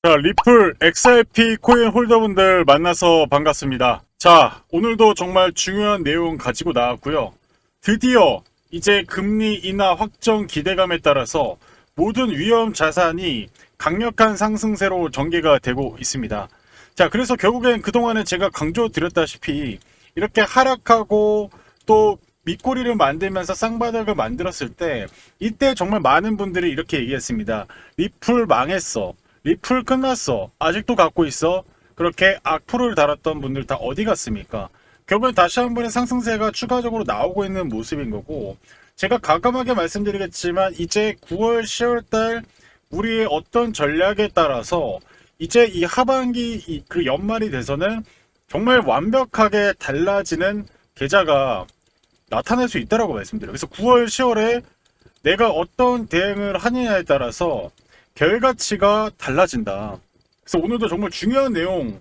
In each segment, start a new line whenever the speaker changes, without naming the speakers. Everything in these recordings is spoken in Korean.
자, 리플 XRP 코인 홀더분들 만나서 반갑습니다. 자, 오늘도 정말 중요한 내용 가지고 나왔고요. 드디어 이제 금리 인하 확정 기대감에 따라서 모든 위험 자산이 강력한 상승세로 전개가 되고 있습니다. 자, 그래서 결국엔 그동안에 제가 강조드렸다시피 이렇게 하락하고 또 밑꼬리를 만들면서 쌍바닥을 만들었을 때 이때 정말 많은 분들이 이렇게 얘기했습니다. 리플 망했어. 리플 끝났어. 아직도 갖고 있어. 그렇게 악플을 달았던 분들 다 어디 갔습니까? 결국엔 다시 한 번의 상승세가 추가적으로 나오고 있는 모습인 거고, 제가 과감하게 말씀드리겠지만 이제 9월 10월 달 우리의 어떤 전략에 따라서 이제 이 하반기 그 연말이 돼서는 정말 완벽하게 달라지는 계좌가 나타날 수 있다라고 말씀드려요. 그래서 9월 10월에 내가 어떤 대응을 하느냐에 따라서 결과치가 달라진다. 그래서 오늘도 정말 중요한 내용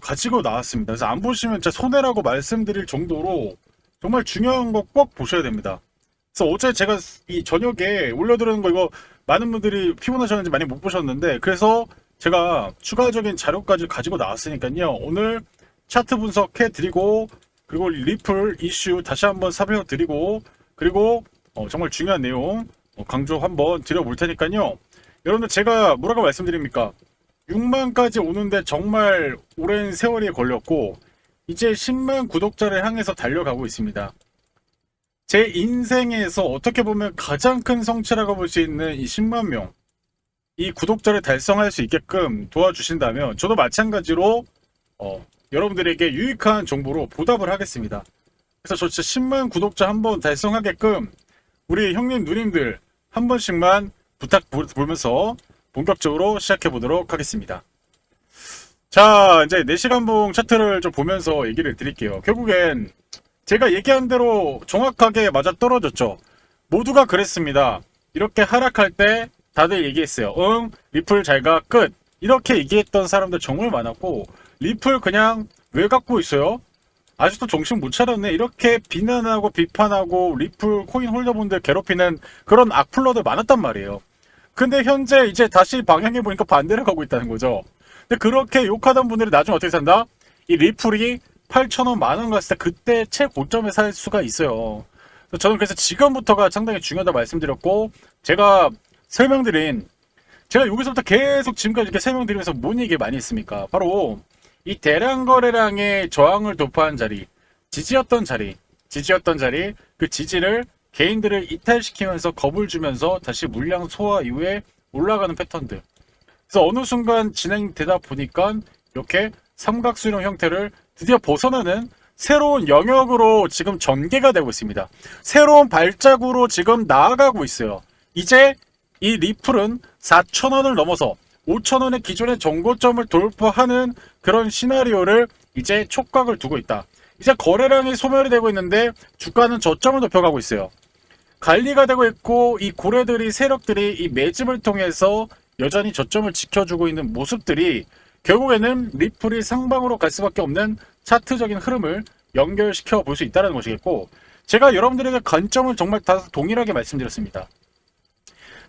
가지고 나왔습니다. 그래서 안 보시면 진짜 손해라고 말씀드릴 정도로 정말 중요한 거 꼭 보셔야 됩니다. 그래서 어제 제가 이 저녁에 올려드리는 거 이거 많은 분들이 피곤하셨는지 많이 못 보셨는데, 그래서 제가 추가적인 자료까지 가지고 나왔으니까요. 오늘 차트 분석해 드리고, 그리고 리플 이슈 다시 한번 살펴 드리고, 그리고 정말 중요한 내용 강조 한번 드려볼 테니까요. 여러분들 제가 뭐라고 말씀드립니까? 6만까지 오는데 정말 오랜 세월이 걸렸고 이제 10만 구독자를 향해서 달려가고 있습니다. 제 인생에서 어떻게 보면 가장 큰 성취라고 볼 수 있는 이 10만 명, 이 구독자를 달성할 수 있게끔 도와주신다면 저도 마찬가지로 여러분들에게 유익한 정보로 보답을 하겠습니다. 그래서 저 진짜 10만 구독자 한번 달성하게끔 우리 형님 누님들 한 번씩만 부탁드리면서 본격적으로 시작해 보도록 하겠습니다. 자, 이제 4시간봉 차트를 좀 보면서 얘기를 드릴게요. 결국엔 제가 얘기한 대로 정확하게 맞아 떨어졌죠. 모두가 그랬습니다. 이렇게 하락할 때 다들 얘기했어요. 응, 리플 잘가 끝. 이렇게 얘기했던 사람들 정말 많았고, 리플 그냥 왜 갖고 있어요? 아직도 정신 못 차렸네. 이렇게 비난하고 비판하고 리플 코인 홀더분들 괴롭히는 그런 악플러들 많았단 말이에요. 근데 현재 이제 다시 방향해 보니까 반대로 가고 있다는 거죠. 근데 그렇게 욕하던 분들이 나중에 어떻게 산다? 이 리플이 8,000원, 만원 갔을 때 그때 최고점에 살 수가 있어요. 저는 그래서 지금부터가 상당히 중요하다 말씀드렸고, 제가 여기서부터 계속 지금까지 이렇게 설명드리면서 뭔 얘기 많이 했습니까? 바로 이 대량 거래량의 저항을 돌파한 자리, 지지였던 자리, 그 지지를 개인들을 이탈시키면서 겁을 주면서 다시 물량 소화 이후에 올라가는 패턴들. 그래서 어느 순간 진행되다 보니까 이렇게 삼각수령 형태를 드디어 벗어나는 새로운 영역으로 지금 전개가 되고 있습니다. 새로운 발자국으로 지금 나아가고 있어요. 이제 이 리플은 4,000원을 넘어서 5,000원의 기존의 정고점을 돌파하는 그런 시나리오를 이제 촉각을 두고 있다. 이제 거래량이 소멸이 되고 있는데 주가는 저점을 높여가고 있어요. 관리가 되고 있고, 이 고래들이, 세력들이 이 매집을 통해서 여전히 저점을 지켜주고 있는 모습들이 결국에는 리플이 상방으로 갈 수밖에 없는 차트적인 흐름을 연결시켜 볼 수 있다는 것이겠고, 제가 여러분들에게 관점을 정말 다 동일하게 말씀드렸습니다.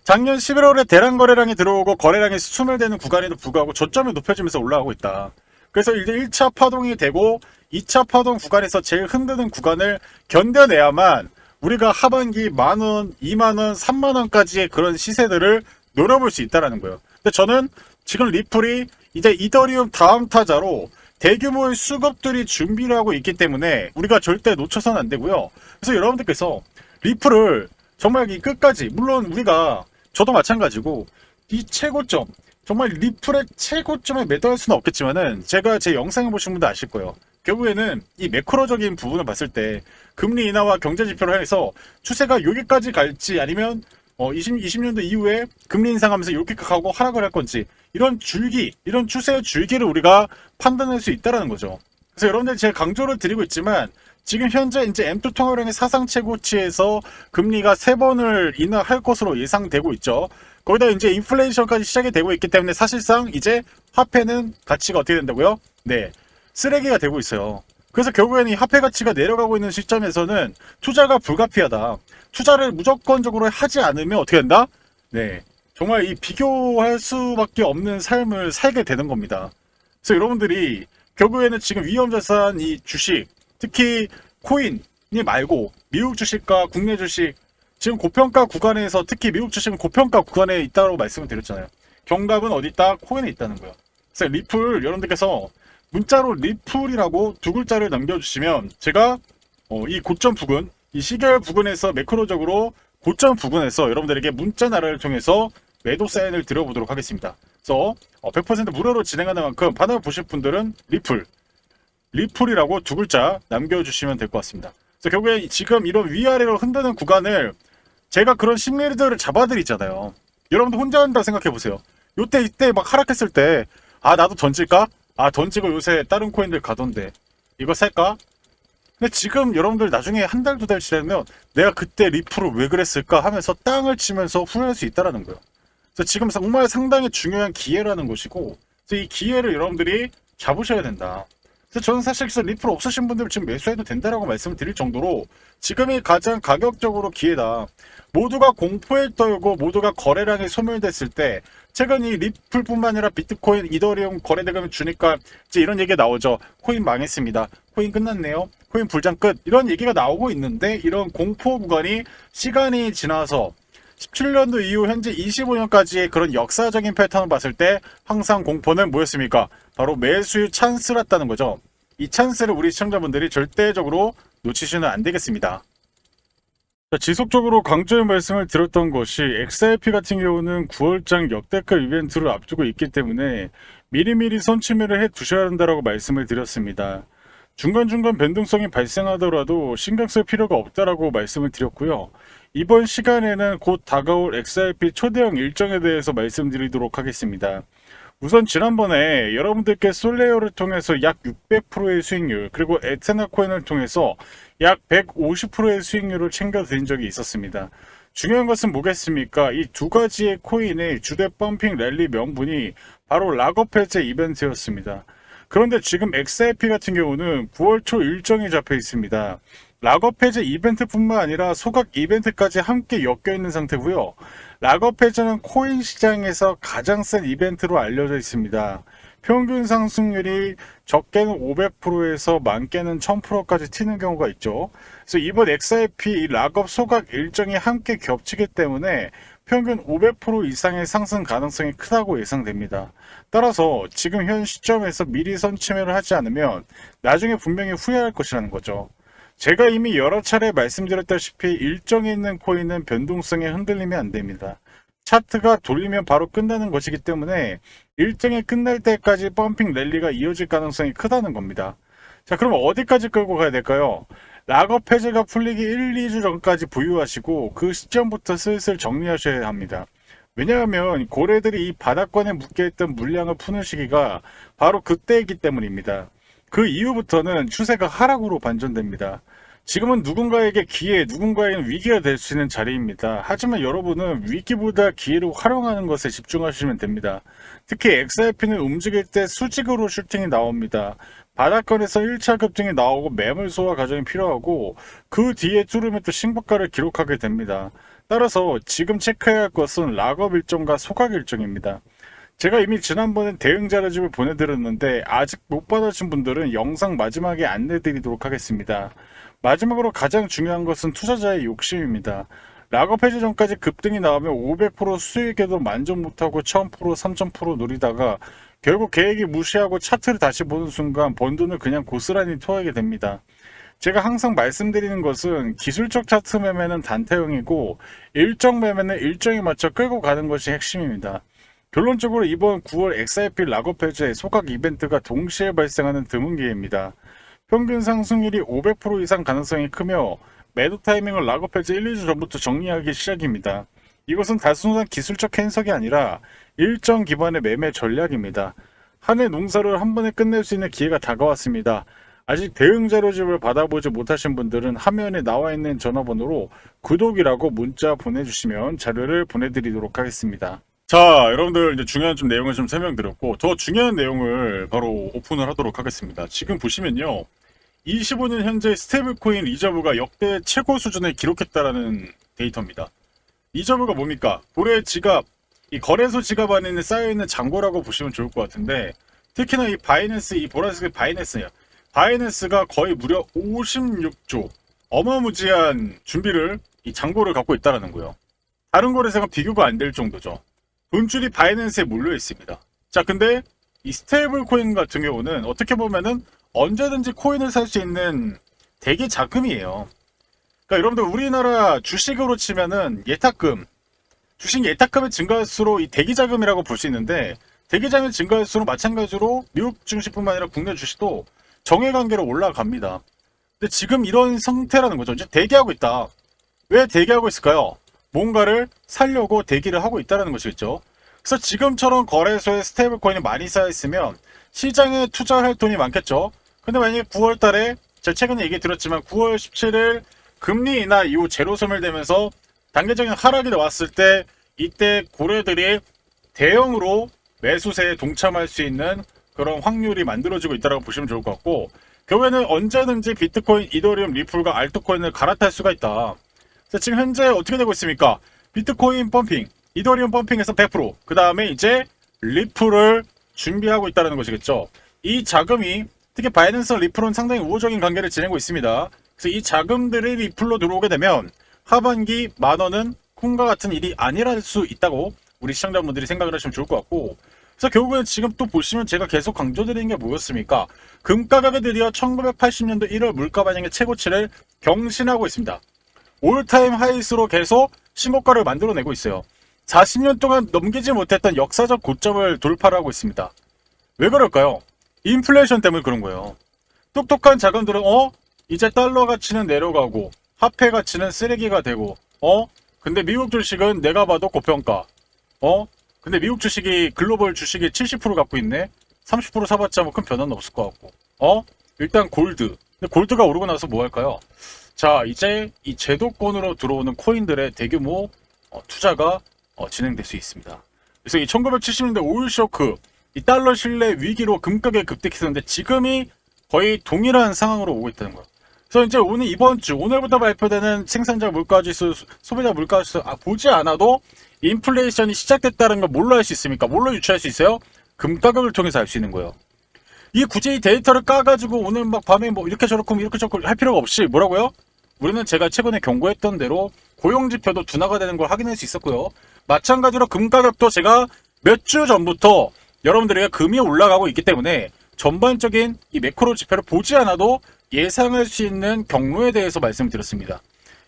작년 11월에 대량 거래량이 들어오고 거래량이 소멸되는 구간에도 불구하고 저점이 높여지면서 올라가고 있다. 그래서 이제 1차 파동이 되고 2차 파동 구간에서 제일 흔드는 구간을 견뎌내야만 우리가 하반기 만원, 2만원, 3만원까지의 그런 시세들을 노려볼 수 있다는 거예요. 근데 저는 지금 리플이 이제 이더리움 다음 타자로 대규모의 수급들이 준비를 하고 있기 때문에 우리가 절대 놓쳐서는 안 되고요. 그래서 여러분들께서 리플을 정말 이 끝까지, 물론 저도 마찬가지고 이 최고점, 정말 리플의 최고점에 매도할 수는 없겠지만은 제가 제 영상을 보신 분들 아실 거예요. 결국에는 이 매크로적인 부분을 봤을 때 금리 인하와 경제 지표를 해서 추세가 여기까지 갈지, 아니면 20년도 이후에 금리 인상하면서 이렇게 가고 하락을 할 건지, 이런 추세의 줄기를 우리가 판단할 수 있다는 거죠. 그래서 여러분들 제가 강조를 드리고 있지만 지금 현재 이제 M2 통화량의 사상 최고치에서 금리가 3번을 인하할 것으로 예상되고 있죠. 거기다 이제 인플레이션까지 시작이 되고 있기 때문에 사실상 이제 화폐는 가치가 어떻게 된다고요? 네, 쓰레기가 되고 있어요. 그래서 결국에는 이 화폐 가치가 내려가고 있는 시점에서는 투자가 불가피하다. 투자를 무조건적으로 하지 않으면 어떻게 된다? 네, 정말 이 비교할 수밖에 없는 삶을 살게 되는 겁니다. 그래서 여러분들이 결국에는 지금 위험자산 이 주식, 특히 코인이 말고 미국 주식과 국내 주식, 지금 고평가 구간에서 특히 미국 주식은 고평가 구간에 있다고 말씀을 드렸잖아요. 경갑은 어디 있다? 코인에 있다는 거예요. 그래서 리플 여러분들께서 문자로 리플이라고 두 글자를 남겨주시면 제가 이 고점 부근, 이 시계열 부근에서 매크로적으로 고점 부근에서 여러분들에게 문자 나라를 통해서 매도 사인을 드려보도록 하겠습니다. 그래서 100% 무료로 진행하는 만큼 받아보실 분들은 리플이라고 두 글자 남겨주시면 될 것 같습니다. 그래서 결국에 지금 이런 위아래로 흔드는 구간을 제가 그런 심리들을 잡아드리잖아요. 여러분도 혼자 한다 생각해보세요. 이때 막 하락했을 때 나도 던질까? 던지고 요새 다른 코인들 가던데 이거 살까? 근데 지금 여러분들 나중에 한 달, 두 달 지나면 내가 그때 리플을 왜 그랬을까 하면서 땅을 치면서 후회할 수 있다는 거예요. 그래서 지금 정말 상당히 중요한 기회라는 것이고, 그래서 이 기회를 여러분들이 잡으셔야 된다. 그래서 저는 사실 리플 없으신 분들 지금 매수해도 된다라고 말씀을 드릴 정도로 지금이 가장 가격적으로 기회다. 모두가 공포에 떨고 모두가 거래량이 소멸됐을 때 최근 이 리플뿐만 아니라 비트코인, 이더리움 거래대금을 주니까 이제 이런 얘기가 나오죠. 코인 망했습니다. 코인 끝났네요. 코인 불장 끝. 이런 얘기가 나오고 있는데 이런 공포 구간이 시간이 지나서 17년도 이후 현재 25년까지의 그런 역사적인 패턴을 봤을 때 항상 공포는 뭐였습니까? 바로 매수의 찬스였다는 거죠. 이 찬스를 우리 시청자분들이 절대적으로 놓치시면 안 되겠습니다. 지속적으로 강조의 말씀을 드렸던 것이 XRP 같은 경우는 9월장 역대급 이벤트를 앞두고 있기 때문에 미리미리 선취매를 해 두셔야 한다고 말씀을 드렸습니다. 중간중간 변동성이 발생하더라도 신경 쓸 필요가 없다라고 말씀을 드렸고요. 이번 시간에는 곧 다가올 XRP 초대형 일정에 대해서 말씀드리도록 하겠습니다. 우선 지난번에 여러분들께 솔레어를 통해서 약 600%의 수익률, 그리고 에테나 코인을 통해서 약 150%의 수익률을 챙겨드린 적이 있었습니다. 중요한 것은 뭐겠습니까? 이 두 가지의 코인의 주대 펌핑 랠리 명분이 바로 락업 해제 이벤트였습니다. 그런데 지금 XRP 같은 경우는 9월 초 일정이 잡혀 있습니다. 락업 해제 이벤트뿐만 아니라 소각 이벤트까지 함께 엮여 있는 상태고요. 락업 해제는 코인 시장에서 가장 센 이벤트로 알려져 있습니다. 평균 상승률이 적게는 500%에서 많게는 1000%까지 튀는 경우가 있죠. 그래서 이번 XRP 락업 소각 일정이 함께 겹치기 때문에 평균 500% 이상의 상승 가능성이 크다고 예상됩니다. 따라서 지금 현 시점에서 미리 선취매를 하지 않으면 나중에 분명히 후회할 것이라는 거죠. 제가 이미 여러 차례 말씀드렸다시피 일정에 있는 코인은 변동성에 흔들리면 안 됩니다. 차트가 돌리면 바로 끝나는 것이기 때문에 일정이 끝날 때까지 펌핑 랠리가 이어질 가능성이 크다는 겁니다. 자, 그럼 어디까지 끌고 가야 될까요? 락업 해제가 풀리기 1, 2주 전까지 보유하시고 그 시점부터 슬슬 정리하셔야 합니다. 왜냐하면 고래들이 이 바닥권에 묶여있던 물량을 푸는 시기가 바로 그때이기 때문입니다. 그 이후부터는 추세가 하락으로 반전됩니다. 지금은 누군가에게 기회, 누군가에게는 위기가 될 수 있는 자리입니다. 하지만 여러분은 위기보다 기회를 활용하는 것에 집중하시면 됩니다. 특히 XRP는 움직일 때 수직으로 슈팅이 나옵니다. 바닥권에서 1차 급등이 나오고 매물 소화 과정이 필요하고 그 뒤에 뚫으면 또 신고가를 기록하게 됩니다. 따라서 지금 체크해야 할 것은 락업 일정과 소각 일정입니다. 제가 이미 지난번에 대응 자료집을 보내드렸는데 아직 못 받으신 분들은 영상 마지막에 안내드리도록 하겠습니다. 마지막으로 가장 중요한 것은 투자자의 욕심입니다. 락업 해제 전까지 급등이 나오면 500% 수익에도 만족 못하고 1000%, 3000% 노리다가 결국 계획이 무시하고 차트를 다시 보는 순간 번 돈을 그냥 고스란히 토하게 됩니다. 제가 항상 말씀드리는 것은 기술적 차트 매매는 단타형이고 일정 매매는 일정에 맞춰 끌고 가는 것이 핵심입니다. 결론적으로 이번 9월 XRP 락업 해제 소각 이벤트가 동시에 발생하는 드문 기회입니다. 평균 상승률이 500% 이상 가능성이 크며 매도 타이밍을 락업 해제 1, 2주 전부터 정리하기 시작입니다. 이것은 단순한 기술적 해석이 아니라 일정 기반의 매매 전략입니다. 한 해 농사를 한 번에 끝낼 수 있는 기회가 다가왔습니다. 아직 대응 자료집을 받아보지 못하신 분들은 화면에 나와 있는 전화번호로 구독이라고 문자 보내주시면 자료를 보내드리도록 하겠습니다. 자, 여러분들 이제 중요한 좀 내용을 좀 설명드렸고 더 중요한 내용을 바로 오픈을 하도록 하겠습니다. 지금 보시면요, 25년 현재 스테이블코인 리저브가 역대 최고 수준을 기록했다라는 데이터입니다. 리저브가 뭡니까? 고래 지갑, 이 거래소 지갑 안에는 쌓여있는 잔고라고 보시면 좋을 것 같은데, 특히나 이 바이낸스, 이 보라색 바이낸스예요. 바이낸스가 거의 무려 56조 어마무지한 준비를 이 잔고를 갖고 있다는 거예요. 다른 거래소가 비교가 안 될 정도죠. 돈줄이 바이낸스에 몰려 있습니다. 자, 근데 이 스테이블 코인 같은 경우는 어떻게 보면은 언제든지 코인을 살 수 있는 대기 자금이에요. 그러니까 여러분들 우리나라 주식으로 치면은 예탁금, 주식 예탁금이 증가할수록 이 대기 자금이라고 볼 수 있는데, 대기 자금이 증가할수록 마찬가지로 미국 주식뿐만 아니라 국내 주식도 정해관계로 올라갑니다. 근데 지금 이런 상태라는 거죠. 이제 대기하고 있다. 왜 대기하고 있을까요? 뭔가를 살려고 대기를 하고 있다는 것이겠죠. 그래서 지금처럼 거래소에 스테이블 코인이 많이 쌓여있으면 시장에 투자할 돈이 많겠죠. 근데 만약에 9월 달에 제가 최근에 얘기 드렸지만 9월 17일 금리 인하 이후 제로 소멸되면서 단계적인 하락이 나왔을 때 이때 고래들이 대형으로 매수세에 동참할 수 있는 그런 확률이 만들어지고 있다고 보시면 좋을 것 같고, 결국에는 언제든지 비트코인, 이더리움, 리플과 알트코인을 갈아탈 수가 있다. 그래서 지금 현재 어떻게 되고 있습니까? 비트코인 펌핑, 이더리움 펌핑에서 100%, 그 다음에 이제 리플을 준비하고 있다는 것이겠죠. 이 자금이 특히 바이낸스와 리플은 상당히 우호적인 관계를 지내고 있습니다. 그래서 이 자금들이 리플로 들어오게 되면 하반기 만원은 콩과 같은 일이 아니랄 수 있다고 우리 시청자분들이 생각을 하시면 좋을 것 같고, 그래서 결국은 지금 또 보시면 제가 계속 강조드리는 게 뭐였습니까? 금 가격이 드디어 1980년도 1월 물가 반영의 최고치를 경신하고 있습니다. 올타임 하이스로 계속 신고가를 만들어내고 있어요. 40년 동안 넘기지 못했던 역사적 고점을 돌파를 하고 있습니다. 왜 그럴까요? 인플레이션 때문에 그런 거예요. 똑똑한 자금들은 이제 달러 가치는 내려가고 화폐 가치는 쓰레기가 되고 근데 미국 주식은 내가 봐도 고평가. 근데 미국 주식이 글로벌 주식의 70% 갖고 있네. 30% 사봤자 뭐 큰 변화는 없을 것 같고. 일단 골드. 근데 골드가 오르고 나서 뭐 할까요? 자, 이제 이 제도권으로 들어오는 코인들의 대규모 투자가 진행될 수 있습니다. 그래서 이 1970년대 오일 쇼크, 이 달러 신뢰 위기로 금가격이 급등했었는데 지금이 거의 동일한 상황으로 오고 있다는 거예요. 그래서 이제 이번 주 오늘부터 발표되는 생산자 물가지수, 소비자 물가지수 보지 않아도 인플레이션이 시작됐다는 걸 뭘로 알 수 있습니까? 뭘로 유추할 수 있어요? 금가격을 통해서 알 수 있는 거예요. 이 굳이 이 데이터를 까가지고 오늘 막 밤에 뭐 이렇게 저렇고 이렇게 저렇고 할 필요가 없이 뭐라고요? 우리는 제가 최근에 경고했던 대로 고용지표도 둔화가 되는 걸 확인할 수 있었고요. 마찬가지로 금가격도 제가 몇 주 전부터 여러분들에게 금이 올라가고 있기 때문에 전반적인 이 매크로 지표를 보지 않아도 예상할 수 있는 경로에 대해서 말씀드렸습니다.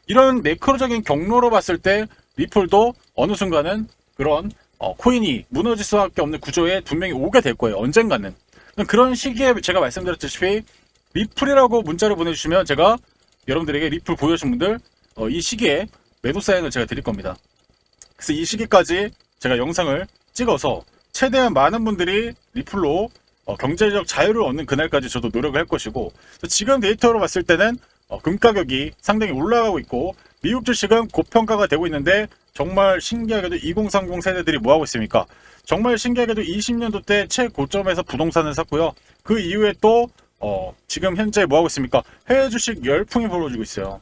이런 매크로적인 경로로 봤을 때 리플도 어느 순간은 그런 코인이 무너질 수밖에 없는 구조에 분명히 오게 될 거예요. 언젠가는. 그런 시기에 제가 말씀드렸다시피 리플이라고 문자를 보내주시면 제가 여러분들에게 리플 보유하신 분들 이 시기에 매도 사인을 제가 드릴 겁니다. 그래서 이 시기까지 제가 영상을 찍어서 최대한 많은 분들이 리플로 경제적 자유를 얻는 그날까지 저도 노력을 할 것이고, 지금 데이터로 봤을 때는 금 가격이 상당히 올라가고 있고 미국 주식은 고평가가 되고 있는데, 정말 신기하게도 2030 세대들이 뭐하고 있습니까? 정말 신기하게도 20년도 때 최고점에서 부동산을 샀고요. 그 이후에 또 지금 현재 뭐하고 있습니까? 해외 주식 열풍이 벌어지고 있어요.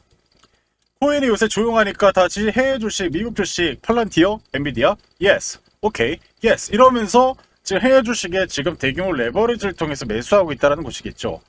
코인이 요새 조용하니까 다시 해외 주식, 미국 주식, 팔란티어, 엔비디아, yes, 오케이, yes 이러면서 지금 해외 주식에 지금 대규모 레버리지를 통해서 매수하고 있다는 것이겠죠.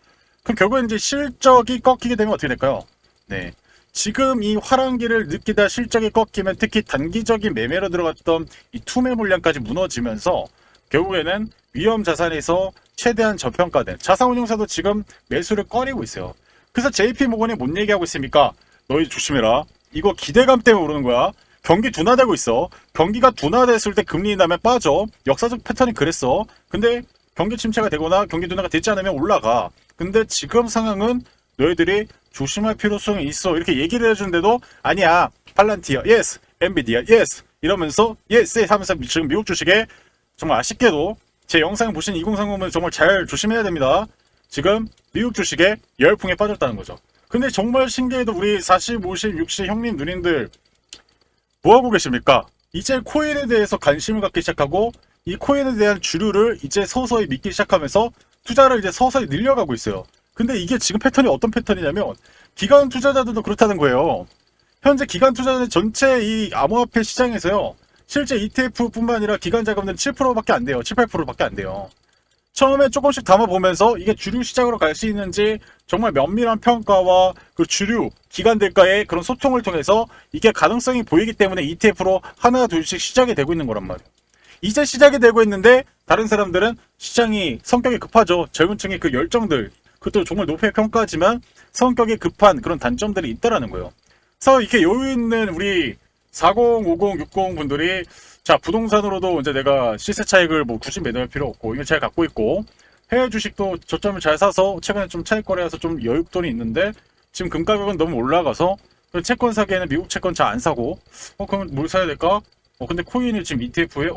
그럼 결국엔 이제 실적이 꺾이게 되면 어떻게 될까요? 네. 지금 이 화랑기를 느끼다 실적이 꺾이면 특히 단기적인 매매로 들어갔던 이 투매 물량까지 무너지면서 결국에는 위험 자산에서 최대한 저평가된 자산운용사도 지금 매수를 꺼리고 있어요. 그래서 JP모건이 뭔 얘기하고 있습니까? 너희 조심해라. 이거 기대감 때문에 오르는 거야. 경기 둔화되고 있어. 경기가 둔화됐을 때 금리 인하면 빠져. 역사적 패턴이 그랬어. 근데 경기 침체가 되거나 경기 둔화가 되지 않으면 올라가. 근데 지금 상황은 너희들이 조심할 필요성이 있어. 이렇게 얘기를 해주는데도 아니야. 팔란티어, yes. 엔비디아, yes. 이러면서 yes 하면서 지금 미국 주식에 정말 아쉽게도 제 영상 보신 2030은 정말 잘 조심해야 됩니다. 지금 미국 주식에 열풍에 빠졌다는 거죠. 근데 정말 신기해도 우리 40, 50, 60 형님 누님들 뭐하고 계십니까? 이제 코인에 대해서 관심을 갖기 시작하고 이 코인에 대한 주류를 이제 서서히 믿기 시작하면서 투자를 이제 서서히 늘려가고 있어요. 근데 이게 지금 패턴이 어떤 패턴이냐면 기관 투자자들도 그렇다는 거예요. 현재 기관 투자자들 전체 이 암호화폐 시장에서요. 실제 ETF뿐만 아니라 기관 자금은 7%밖에 안 돼요. 7, 8%밖에 안 돼요. 처음에 조금씩 담아보면서 이게 주류 시장으로 갈 수 있는지 정말 면밀한 평가와 그 주류 기관들과의 그런 소통을 통해서 이게 가능성이 보이기 때문에 ETF로 하나 둘씩 시작이 되고 있는 거란 말이에요. 이제 시작이 되고 있는데 다른 사람들은 시장이 성격이 급하죠. 젊은 층의 그 열정들, 그것도 정말 높게 평가하지만 성격이 급한 그런 단점들이 있다라는 거예요. 그래서 이렇게 여유 있는 우리 40, 50, 60 분들이 자, 부동산으로도 이제 내가 시세 차익을 뭐 굳이 매도할 필요 없고 이거 잘 갖고 있고 해외 주식도 저점을 잘 사서 최근에 좀 차익 거래해서 좀 여윳돈이 있는데 지금 금 가격은 너무 올라가서 채권 사기에는 미국 채권 잘 안 사고 그럼 뭘 사야 될까? 근데 코인이 지금 ETF에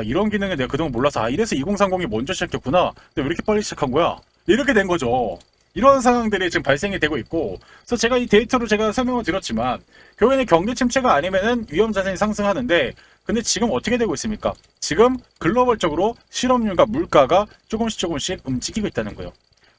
이런 기능에 내가 그동안 몰라서 이래서 2030이 먼저 시작했구나. 근데 왜 이렇게 빨리 시작한 거야? 이렇게 된 거죠. 이런 상황들이 지금 발생이 되고 있고, 그래서 제가 이 데이터로 제가 설명을 드렸지만 결국에는 경기 침체가 아니면은 위험 자산이 상승하는데, 근데 지금 어떻게 되고 있습니까? 지금 글로벌적으로 실업률과 물가가 조금씩 움직이고 있다는 거예요.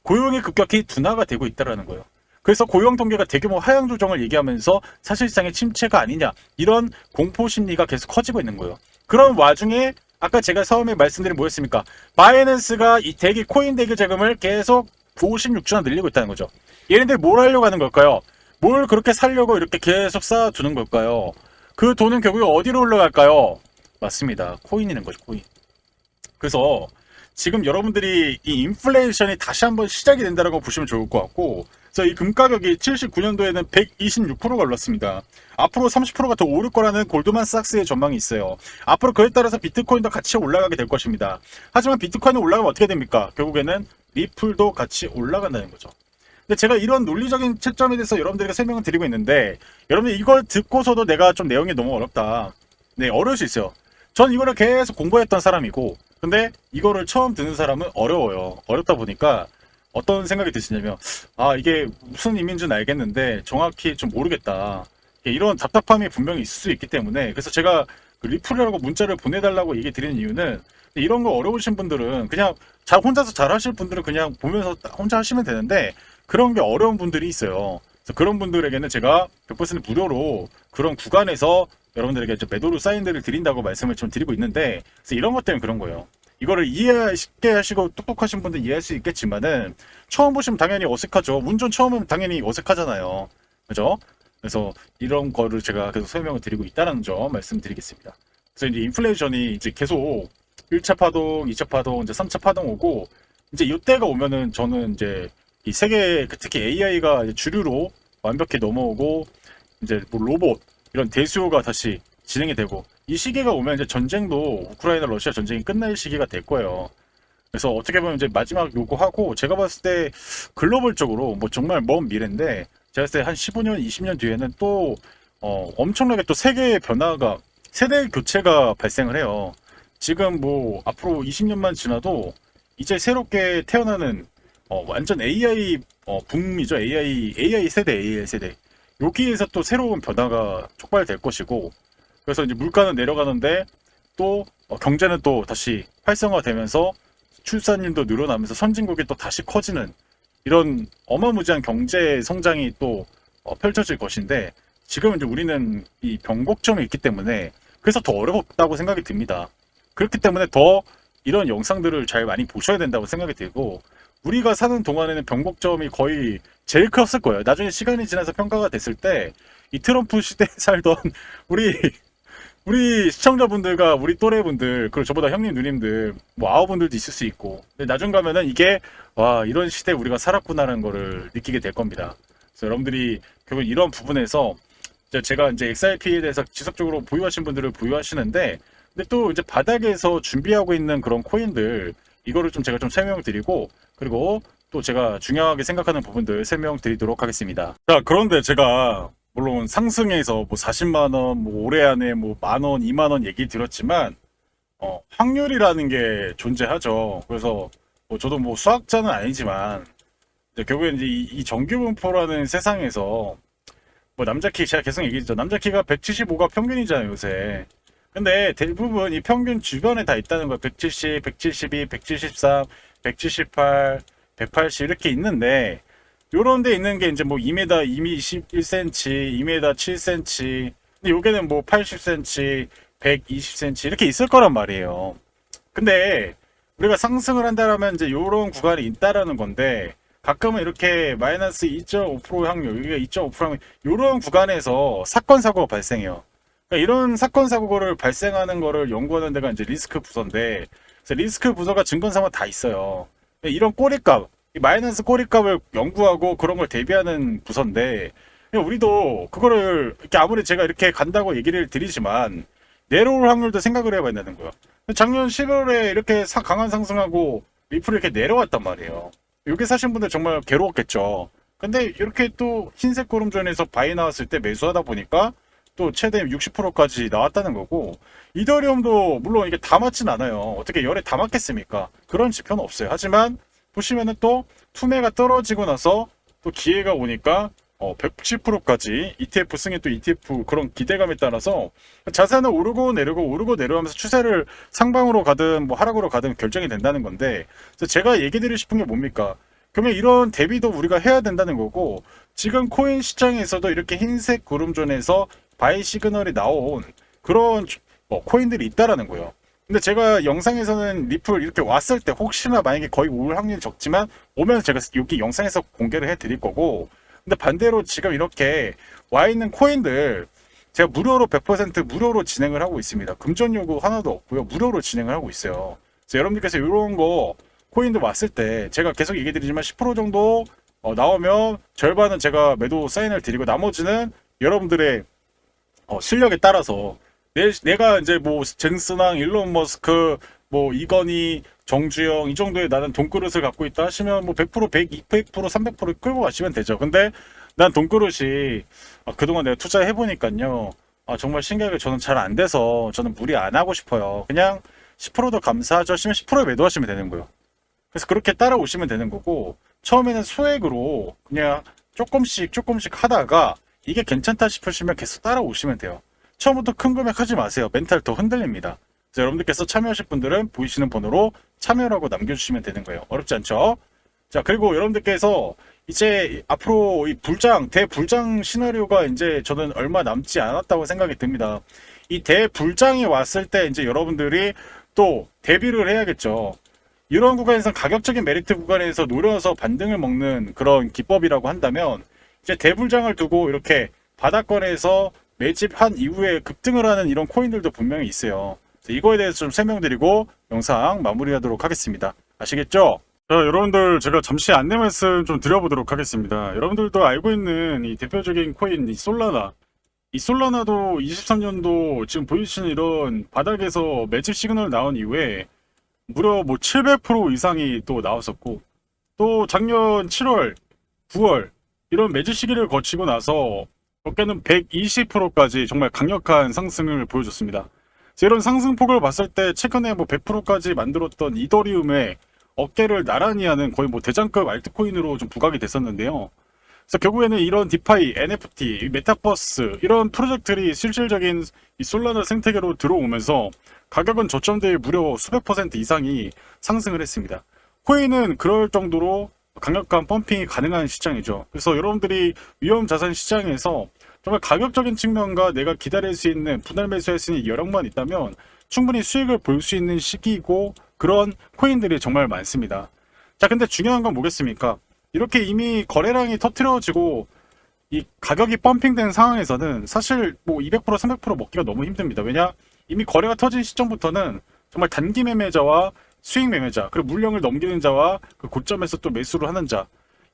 고용이 급격히 둔화가 되고 있다는 거예요. 그래서 고용 통계가 대규모 하향 조정을 얘기하면서 사실상의 침체가 아니냐, 이런 공포 심리가 계속 커지고 있는 거예요. 그런 와중에 아까 제가 처음에 말씀드린 뭐였습니까? 바이낸스가 이 대기 코인 대기 자금을 계속 56주나 늘리고 있다는 거죠. 얘네들 뭘 하려고 하는 걸까요? 뭘 그렇게 살려고 이렇게 계속 쌓아두는 걸까요? 그 돈은 결국에 어디로 올라갈까요? 맞습니다. 코인이라는 거죠, 코인. 그래서 지금 여러분들이 이 인플레이션이 다시 한번 시작이 된다고 보시면 좋을 것 같고, 그래서 이 금 가격이 79년도에는 126%가 올랐습니다. 앞으로 30%가 더 오를 거라는 골드만삭스의 전망이 있어요. 앞으로 그에 따라서 비트코인도 같이 올라가게 될 것입니다. 하지만 비트코인이 올라가면 어떻게 됩니까? 결국에는 리플도 같이 올라간다는 거죠. 근데 제가 이런 논리적인 채점에 대해서 여러분들에게 설명을 드리고 있는데, 여러분들 이걸 듣고서도 내가 좀 내용이 너무 어렵다. 네, 어려울 수 있어요. 전 이거를 계속 공부했던 사람이고, 근데 이거를 처음 듣는 사람은 어려워요. 어렵다 보니까 어떤 생각이 드시냐면, 이게 무슨 의미인지는 알겠는데 정확히 좀 모르겠다. 이런 답답함이 분명히 있을 수 있기 때문에, 그래서 제가 그 리플이라고 문자를 보내달라고 얘기 드리는 이유는, 이런 거 어려우신 분들은 그냥 혼자서 잘 하실 분들은 그냥 보면서 혼자 하시면 되는데, 그런 게 어려운 분들이 있어요. 그래서 그런 분들에게는 제가 100% 무료로 그런 구간에서 여러분들에게 매도로 사인들을 드린다고 말씀을 좀 드리고 있는데, 그래서 이런 것 때문에 그런 거예요. 이거를 쉽게 하시고 똑똑하신 분들 이해할 수 있겠지만은 처음 보시면 당연히 어색하죠. 운전 처음 하면 당연히 어색하잖아요. 그죠? 그래서 이런 거를 제가 계속 설명을 드리고 있다는 점 말씀드리겠습니다. 그래서 이제 인플레이션이 이제 계속 1차 파동, 2차 파동, 이제 3차 파동 오고, 이제 이때가 오면은 저는 이제 이 세계, 특히 AI가 주류로 완벽히 넘어오고, 이제 뭐 로봇, 이런 대수요가 다시 진행이 되고, 이 시기가 오면 이제 전쟁도 우크라이나 러시아 전쟁이 끝날 시기가 될 거예요. 그래서 어떻게 보면 이제 마지막 요구하고, 제가 봤을 때 글로벌적으로 뭐 정말 먼 미래인데, 제가 봤을 때 한 15년, 20년 뒤에는 또 엄청나게 또 세계의 변화가, 세대 교체가 발생을 해요. 지금 뭐 앞으로 20년만 지나도 이제 새롭게 태어나는 완전 AI 붐이죠. AI 세대. 여기에서 또 새로운 변화가 촉발될 것이고, 그래서 이제 물가는 내려가는데 또 경제는 또 다시 활성화되면서 출산율도 늘어나면서 선진국이 또 다시 커지는 이런 어마무지한 경제 성장이 또 펼쳐질 것인데, 지금 이제 우리는 이 변곡점에 있기 때문에 그래서 더 어렵다고 생각이 듭니다. 그렇기 때문에 더 이런 영상들을 잘 많이 보셔야 된다고 생각이 들고, 우리가 사는 동안에는 변곡점이 거의 제일 컸을 거예요. 나중에 시간이 지나서 평가가 됐을 때 이 트럼프 시대에 살던 우리 시청자분들과 우리 또래분들, 그리고 저보다 형님 누님들 뭐 아우분들도 있을 수 있고, 근데 나중 가면은 이게 이런 시대에 우리가 살았구나라는 거를 느끼게 될 겁니다. 그래서 여러분들이 결국 이런 부분에서 제가 이제 XRP에 대해서 지속적으로 보유하신 분들을 보유하시는데, 근데 또 이제 바닥에서 준비하고 있는 그런 코인들, 이거를 좀 제가 좀 설명드리고, 그리고 또 제가 중요하게 생각하는 부분들 설명드리도록 하겠습니다. 자, 그런데 제가 물론 상승해서 뭐 40만 원, 뭐 올해 안에 뭐 만 원, 2만 원 얘기 드렸지만 확률이라는 게 존재하죠. 그래서 뭐 저도 뭐 수학자는 아니지만 이제 결국엔 이제 이 정규분포라는 세상에서 뭐 남자 키, 제가 계속 얘기했죠. 남자 키가 175가 평균이잖아요, 요새. 근데 대부분 이 평균 주변에 다 있다는 거예요. 170, 172, 173, 178, 180 이렇게 있는데, 요런 데 있는 게 이제 뭐 2m 21cm, 2m 7cm, 근데 요게는 뭐 80cm, 120cm 이렇게 있을 거란 말이에요. 근데 우리가 상승을 한다라면 이제 이런 구간이 있다라는 건데, 가끔은 이렇게 마이너스 2.5% 확률, 여기가 2.5% 확률, 이런 구간에서 사건 사고가 발생해요. 그러니까 이런 사건 사고를 발생하는 거를 연구하는 데가 이제 리스크 부서인데, 그래서 리스크 부서가 증권사만 다 있어요. 이런 꼬리값, 마이너스 꼬리값을 연구하고 그런 걸 대비하는 부서인데, 우리도 그거를 이렇게 아무리 제가 이렇게 간다고 얘기를 드리지만 내려올 확률도 생각을 해봐야 되는 거예요. 작년 11월에 이렇게 강한 상승하고 리플이 이렇게 내려왔단 말이에요. 여기 사신 분들 정말 괴로웠겠죠. 근데 이렇게 또 흰색 구름존에서 바이 나왔을 때 매수하다 보니까 또 최대 60%까지 나왔다는 거고, 이더리움도 물론 이게 다 맞진 않아요. 어떻게 열에 다 맞겠습니까? 그런 지표는 없어요. 하지만 보시면은 또 투매가 떨어지고 나서 또 기회가 오니까 110%까지 ETF 승에 또 ETF 그런 기대감에 따라서 자산은 오르고 내려가면서 추세를 상방으로 가든 뭐 하락으로 가든 결정이 된다는 건데, 제가 얘기 드리고 싶은 게 뭡니까? 그러면 이런 대비도 우리가 해야 된다는 거고, 지금 코인 시장에서도 이렇게 흰색 구름존에서 바이 시그널이 나온 그런 코인들이 있다라는 거예요. 근데 제가 영상에서는 리플 이렇게 왔을 때 혹시나 만약에 거의 올 확률이 적지만 오면 제가 여기 영상에서 공개를 해 드릴 거고, 근데 반대로 지금 이렇게 와 있는 코인들 제가 무료로 100% 무료로 진행을 하고 있습니다. 금전 요구 하나도 없고요. 무료로 진행을 하고 있어요. 그래서 여러분들께서 이런 거 코인들 왔을 때 제가 계속 얘기 드리지만 10% 정도 나오면 절반은 제가 매도 사인을 드리고 나머지는 여러분들의 실력에 따라서 내가 이제 뭐 젠스랑 일론 머스크 뭐 이건희 정주영 이 정도의 나는 돈그릇을 갖고 있다 하시면 뭐 100%, 100, 200%, 300% 끌고 가시면 되죠. 근데 난 돈그릇이 그동안 내가 투자해 보니까요, 정말 신기하게 저는 잘 안 돼서 저는 무리 안 하고 싶어요. 그냥 10%도 감사하죠 하시면 10%에 매도하시면 되는 거예요. 그래서 그렇게 따라오시면 되는 거고, 처음에는 소액으로 그냥 조금씩 하다가 이게 괜찮다 싶으시면 계속 따라오시면 돼요. 처음부터 큰 금액 하지 마세요. 멘탈 더 흔들립니다. 그래서 여러분들께서 참여하실 분들은 보이시는 번호로 참여라고 남겨주시면 되는 거예요. 어렵지 않죠? 자, 그리고 여러분들께서 이제 앞으로 이 대불장 시나리오가 이제 저는 얼마 남지 않았다고 생각이 듭니다. 이 대불장이 왔을 때 이제 여러분들이 또 대비를 해야겠죠. 이런 구간에서 가격적인 메리트 구간에서 노려서 반등을 먹는 그런 기법이라고 한다면, 이제 대불장을 두고 이렇게 바닥권에서 매집한 이후에 급등을 하는 이런 코인들도 분명히 있어요. 이거에 대해서 좀 설명드리고 영상 마무리하도록 하겠습니다. 아시겠죠? 자, 여러분들 제가 잠시 안내 말씀 좀 드려보도록 하겠습니다. 여러분들도 알고 있는 이 대표적인 코인 이 솔라나도 23년도 지금 보이시는 이런 바닥에서 매집 시그널 나온 이후에 무려 뭐 700% 이상이 또 나왔었고, 또 작년 7월, 9월 이런 매집 시기를 거치고 나서 어깨는 120%까지 정말 강력한 상승을 보여줬습니다. 이런 상승폭을 봤을 때 최근에 뭐 100%까지 만들었던 이더리움의 어깨를 나란히 하는 거의 뭐 대장급 알트코인으로 좀 부각이 됐었는데요. 그래서 결국에는 이런 디파이, NFT, 메타버스 이런 프로젝트들이 실질적인 이 솔라나 생태계로 들어오면서 가격은 저점대에 무려 수백 % 이상이 상승을 했습니다. 코인은 그럴 정도로 강력한 펌핑이 가능한 시장이죠. 그래서 여러분들이 위험 자산 시장에서 정말 가격적인 측면과 내가 기다릴 수 있는 분할 매수할 수 있는 여력만 있다면 충분히 수익을 볼 수 있는 시기이고, 그런 코인들이 정말 많습니다. 자, 근데 중요한 건 뭐겠습니까? 이렇게 이미 거래량이 터트려지고 이 가격이 펌핑된 상황에서는 사실 뭐 200%, 300% 먹기가 너무 힘듭니다. 왜냐? 이미 거래가 터진 시점부터는 정말 단기 매매자와 수익 매매자, 그리고 물량을 넘기는 자와 그 고점에서 또 매수를 하는 자,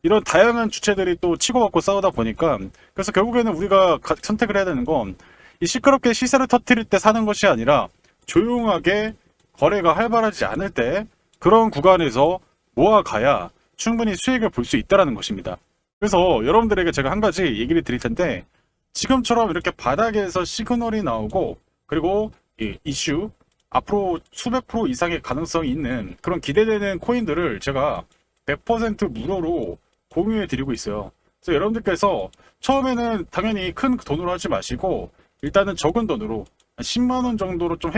이런 다양한 주체들이 또 치고받고 싸우다 보니까, 그래서 결국에는 우리가 선택을 해야 되는 건 이 시끄럽게 시세를 터뜨릴 때 사는 것이 아니라 조용하게 거래가 활발하지 않을 때 그런 구간에서 모아가야 충분히 수익을 볼 수 있다는 것입니다. 그래서 여러분들에게 제가 한 가지 얘기를 드릴 텐데, 지금처럼 이렇게 바닥에서 시그널이 나오고 그리고 이 이슈 앞으로 수백 프로 이상의 가능성이 있는 그런 기대되는 코인들을 제가 100% 무료로 공유해 드리고 있어요. 그래서 여러분들께서 처음에는 당연히 큰 돈으로 하지 마시고 일단은 적은 돈으로 10만 원 정도로 좀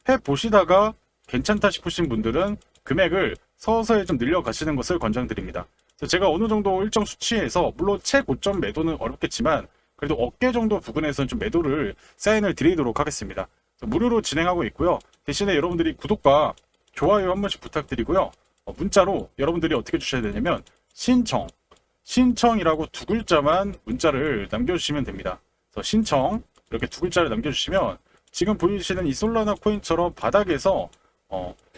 해보시다가 괜찮다 싶으신 분들은 금액을 서서히 좀 늘려가시는 것을 권장드립니다. 그래서 제가 어느 정도 일정 수치에서, 물론 최고점 매도는 어렵겠지만 그래도 어깨 정도 부근에서는 좀 매도를 사인을 드리도록 하겠습니다. 무료로 진행하고 있고요. 대신에 여러분들이 구독과 좋아요 한 번씩 부탁드리고요. 문자로 여러분들이 어떻게 주셔야 되냐면 신청이라고 두 글자만 문자를 남겨주시면 됩니다. 그래서 신청 이렇게 두 글자를 남겨주시면 지금 보이시는 이 솔라나 코인처럼 바닥에서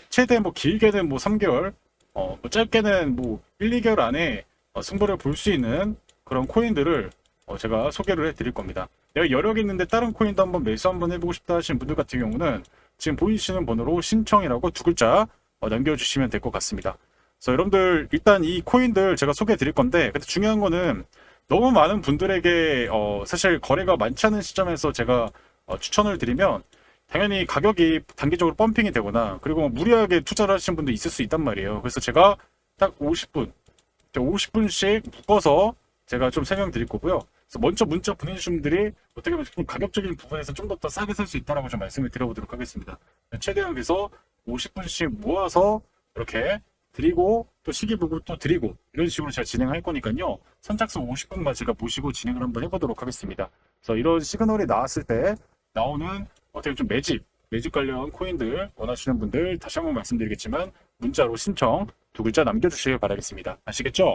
최대 뭐 길게는 뭐 3개월, 뭐 짧게는 뭐 1, 2개월 안에 승부를 볼 수 있는 그런 코인들을 제가 소개를 해드릴 겁니다. 내가 여력이 있는데 다른 코인도 한번 매수 한번 해보고 싶다 하시는 분들 같은 경우는 지금 보이시는 번호로 신청이라고 두 글자 남겨주시면 될 것 같습니다. 그래서 여러분들 일단 이 코인들 제가 소개해 드릴 건데, 근데 중요한 거는 너무 많은 분들에게 사실 거래가 많지 않은 시점에서 제가 추천을 드리면 당연히 가격이 단기적으로 펌핑이 되거나 그리고 무리하게 투자를 하시는 분도 있을 수 있단 말이에요. 그래서 제가 딱 50분씩 묶어서 제가 좀 설명드릴 거고요. 그래서 먼저 문자 보내주신 분들이 어떻게 보면 좀 가격적인 부분에서 좀 더 싸게 살 수 있다라고 좀 말씀을 드려보도록 하겠습니다. 최대한 그래서 50분씩 모아서 이렇게 드리고 또 시기 보고 또 드리고 이런 식으로 제가 진행할 거니까요. 선착순 50분만 제가 모시고 진행을 한번 해보도록 하겠습니다. 그래서 이런 시그널이 나왔을 때 나오는 어떻게 좀 매집 관련 코인들 원하시는 분들 다시 한번 말씀드리겠지만 문자로 신청 두 글자 남겨주시길 바라겠습니다. 아시겠죠?